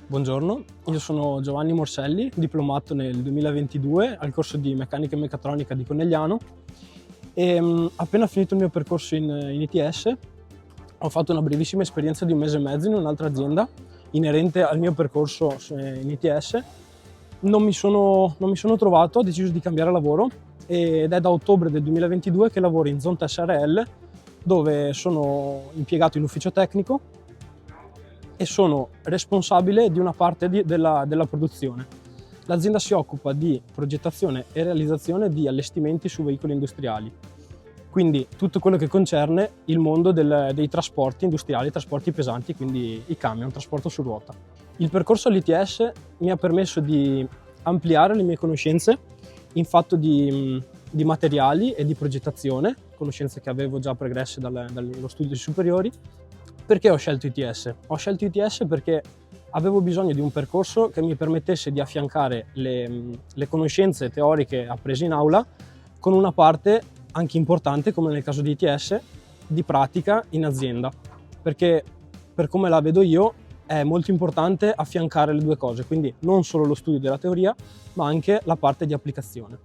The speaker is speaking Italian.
Buongiorno, io sono Giovanni Morselli, diplomato nel 2022 al corso di Meccanica e Meccatronica di Conegliano e appena finito il mio percorso in ITS ho fatto una brevissima esperienza di 1 mese e mezzo in un'altra azienda inerente al mio percorso in ITS. Non mi sono trovato, ho deciso di cambiare lavoro ed è da ottobre del 2022 che lavoro in Zonta SRL, dove sono impiegato in ufficio tecnico e sono responsabile di una parte della produzione. L'azienda si occupa di progettazione e realizzazione di allestimenti su veicoli industriali, quindi tutto quello che concerne il mondo dei trasporti industriali, trasporti pesanti, quindi i camion, trasporto su ruota. Il percorso all'ITS mi ha permesso di ampliare le mie conoscenze in fatto di materiali e di progettazione, conoscenze che avevo già pregresse dallo studio superiori. Perché ho scelto ITS? Ho scelto ITS perché avevo bisogno di un percorso che mi permettesse di affiancare le conoscenze teoriche apprese in aula con una parte anche importante, come nel caso di ITS, di pratica in azienda. Perché per come la vedo io è molto importante affiancare le due cose, quindi non solo lo studio della teoria, ma anche la parte di applicazione.